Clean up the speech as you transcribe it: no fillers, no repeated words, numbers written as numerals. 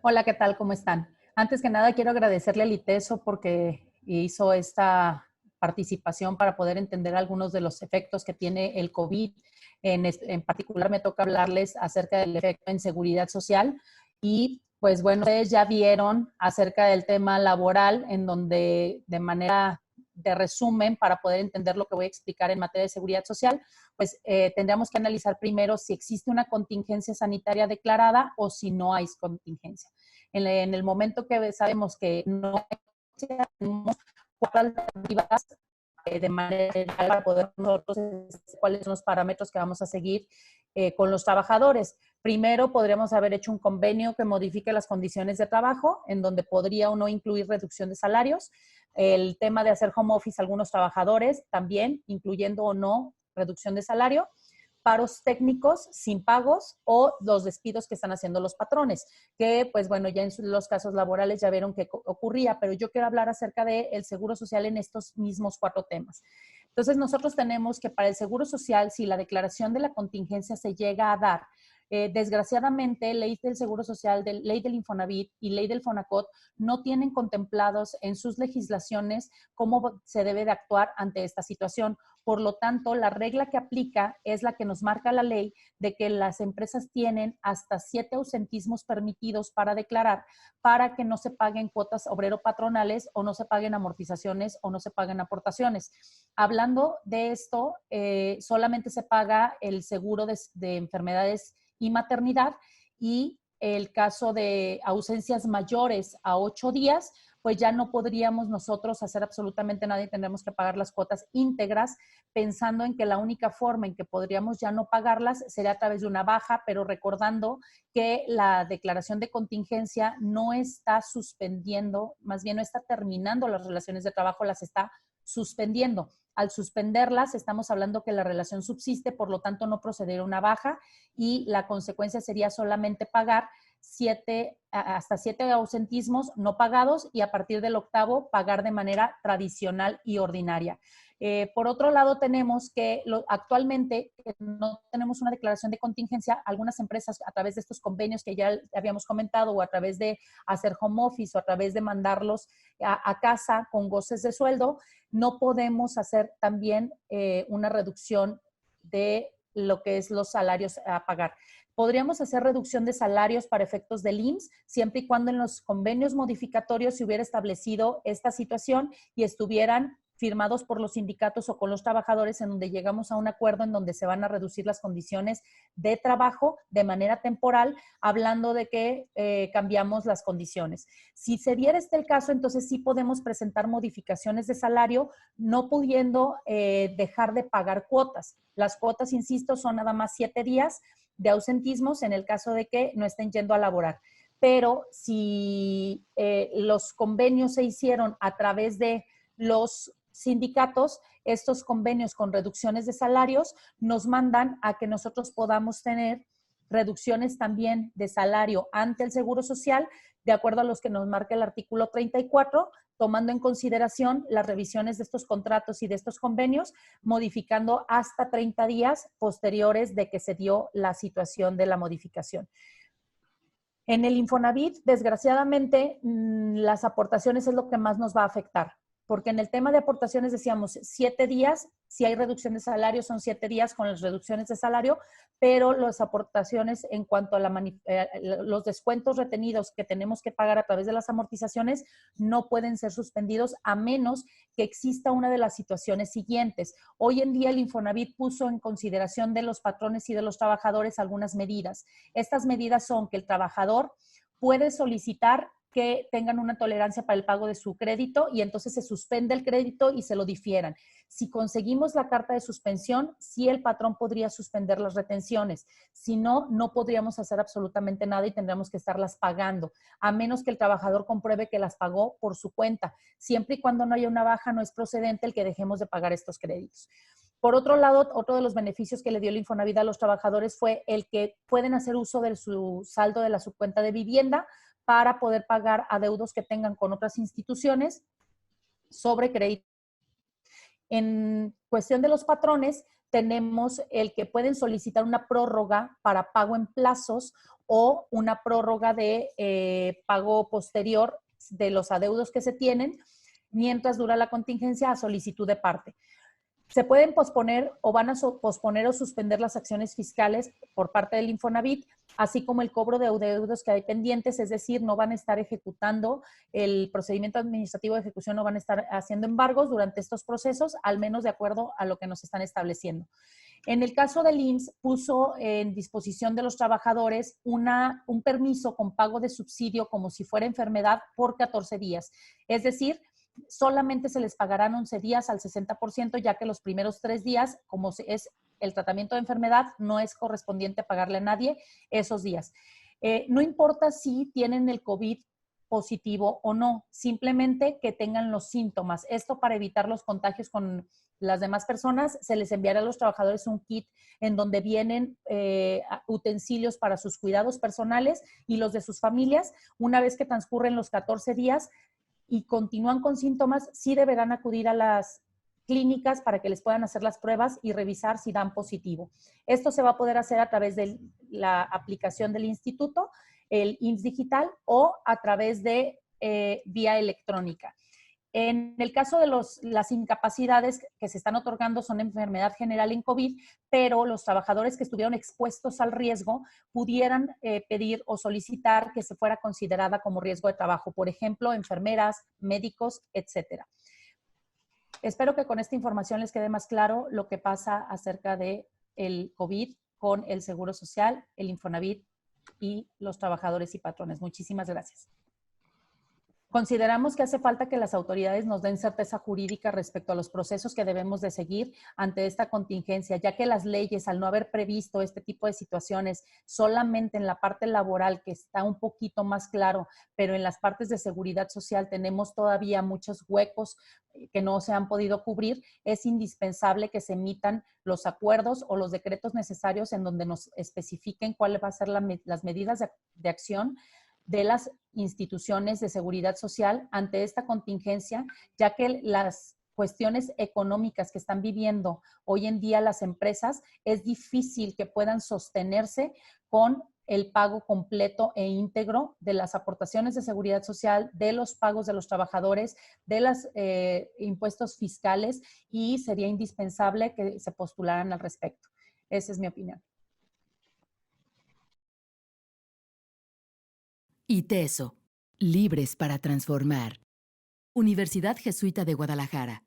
Hola, ¿qué tal? ¿Cómo están? Antes que nada, quiero agradecerle al ITESO porque hizo esta participación para poder entender algunos de los efectos que tiene el COVID. En particular, me toca hablarles acerca del efecto en seguridad social. Y pues bueno, ustedes ya vieron acerca del tema laboral, en donde de manera de resumen, para poder entender lo que voy a explicar en materia de seguridad social, pues tendríamos que analizar primero si existe una contingencia sanitaria declarada o si no hay contingencia. En el momento que sabemos que no tenemos cuatro alternativas de manera general para poder nosotros cuáles son los parámetros que vamos a seguir con los trabajadores. Primero, podríamos haber hecho un convenio que modifique las condiciones de trabajo, en donde podría o no incluir reducción de salarios. El tema de hacer home office a algunos trabajadores también, incluyendo o no reducción de salario, paros técnicos sin pagos o los despidos que están haciendo los patrones, que pues bueno, ya en los casos laborales ya vieron que ocurría, pero yo quiero hablar acerca del seguro social en estos mismos cuatro temas. Entonces nosotros tenemos que para el seguro social, si la declaración de la contingencia se llega a dar, desgraciadamente, ley del Seguro Social, ley del Infonavit y ley del Fonacot no tienen contemplados en sus legislaciones cómo se debe de actuar ante esta situación. Por lo tanto, la regla que aplica es la que nos marca la ley de que las empresas tienen hasta 7 ausentismos permitidos para declarar para que no se paguen cuotas obrero-patronales o no se paguen amortizaciones o no se paguen aportaciones. Hablando de esto, solamente se paga el seguro de enfermedades y maternidad, y el caso de ausencias mayores a 8 días, pues ya no podríamos nosotros hacer absolutamente nada y tendremos que pagar las cuotas íntegras, pensando en que la única forma en que podríamos ya no pagarlas sería a través de una baja, pero recordando que la declaración de contingencia no está suspendiendo, más bien no está terminando las relaciones de trabajo, las está suspendiendo. Al suspenderlas, estamos hablando que la relación subsiste, por lo tanto no procederá una baja y la consecuencia sería solamente pagar hasta 7 ausentismos no pagados y a partir del octavo pagar de manera tradicional y ordinaria. Por otro lado, tenemos que actualmente no tenemos una declaración de contingencia. Algunas empresas, a través de estos convenios que ya habíamos comentado, o a través de hacer home office, o a través de mandarlos a casa con goces de sueldo, no podemos hacer también una reducción de lo que es los salarios a pagar. Podríamos hacer reducción de salarios para efectos del IMSS, siempre y cuando en los convenios modificatorios se hubiera establecido esta situación y estuvieran firmados por los sindicatos o con los trabajadores, en donde llegamos a un acuerdo en donde se van a reducir las condiciones de trabajo de manera temporal, hablando de que cambiamos las condiciones. Si se diera el caso, entonces sí podemos presentar modificaciones de salario, no pudiendo dejar de pagar cuotas. Las cuotas, insisto, son nada más 7 días de ausentismos en el caso de que no estén yendo a laborar. Pero si los convenios se hicieron a través de los sindicatos, estos convenios con reducciones de salarios nos mandan a que nosotros podamos tener reducciones también de salario ante el Seguro Social, de acuerdo a los que nos marca el artículo 34, tomando en consideración las revisiones de estos contratos y de estos convenios, modificando hasta 30 días posteriores de que se dio la situación de la modificación. En el Infonavit, desgraciadamente, las aportaciones es lo que más nos va a afectar, porque en el tema de aportaciones decíamos 7 días, si hay reducción de salario son 7 días con las reducciones de salario, pero las aportaciones en cuanto a los descuentos retenidos que tenemos que pagar a través de las amortizaciones no pueden ser suspendidos a menos que exista una de las situaciones siguientes. Hoy en día el Infonavit puso en consideración de los patrones y de los trabajadores algunas medidas. Estas medidas son que el trabajador puede solicitar que tengan una tolerancia para el pago de su crédito y entonces se suspende el crédito y se lo difieran. Si conseguimos la carta de suspensión, sí el patrón podría suspender las retenciones. Si no, no podríamos hacer absolutamente nada y tendríamos que estarlas pagando, a menos que el trabajador compruebe que las pagó por su cuenta. Siempre y cuando no haya una baja, no es procedente el que dejemos de pagar estos créditos. Por otro lado, otro de los beneficios que le dio el Infonavit a los trabajadores fue el que pueden hacer uso de su saldo de la subcuenta de vivienda para poder pagar adeudos que tengan con otras instituciones sobre crédito. En cuestión de los patrones, tenemos el que pueden solicitar una prórroga para pago en plazos o una prórroga de pago posterior de los adeudos que se tienen mientras dura la contingencia a solicitud de parte. Se pueden posponer o van a posponer o suspender las acciones fiscales por parte del Infonavit, así como el cobro de adeudos que hay pendientes, es decir, no van a estar ejecutando el procedimiento administrativo de ejecución, no van a estar haciendo embargos durante estos procesos, al menos de acuerdo a lo que nos están estableciendo. En el caso del IMSS, puso en disposición de los trabajadores un permiso con pago de subsidio como si fuera enfermedad por 14 días. Es decir, solamente se les pagarán 11 días al 60%, ya que los primeros 3 días, como es el tratamiento de enfermedad, no es correspondiente pagarle a nadie esos días. No importa si tienen el COVID positivo o no, simplemente que tengan los síntomas. Esto para evitar los contagios con las demás personas. Se les enviará a los trabajadores un kit en donde vienen utensilios para sus cuidados personales y los de sus familias. Una vez que transcurren los 14 días y continúan con síntomas, sí deberán acudir a las clínicas para que les puedan hacer las pruebas y revisar si dan positivo. Esto se va a poder hacer a través de la aplicación del instituto, el IMSS Digital, o a través de vía electrónica. En el caso de las incapacidades que se están otorgando son enfermedad general en COVID, pero los trabajadores que estuvieron expuestos al riesgo pudieran pedir o solicitar que se fuera considerada como riesgo de trabajo, por ejemplo, enfermeras, médicos, etcétera. Espero que con esta información les quede más claro lo que pasa acerca del COVID con el Seguro Social, el Infonavit y los trabajadores y patrones. Muchísimas gracias. Consideramos que hace falta que las autoridades nos den certeza jurídica respecto a los procesos que debemos de seguir ante esta contingencia, ya que las leyes, al no haber previsto este tipo de situaciones solamente en la parte laboral, que está un poquito más claro, pero en las partes de seguridad social tenemos todavía muchos huecos que no se han podido cubrir, es indispensable que se emitan los acuerdos o los decretos necesarios en donde nos especifiquen cuáles van a ser las medidas de acción de las instituciones de seguridad social ante esta contingencia, ya que las cuestiones económicas que están viviendo hoy en día las empresas, es difícil que puedan sostenerse con el pago completo e íntegro de las aportaciones de seguridad social, de los pagos de los trabajadores, de los impuestos fiscales, y sería indispensable que se postularan al respecto. Esa es mi opinión. ITESO, libres para transformar. Universidad Jesuita de Guadalajara.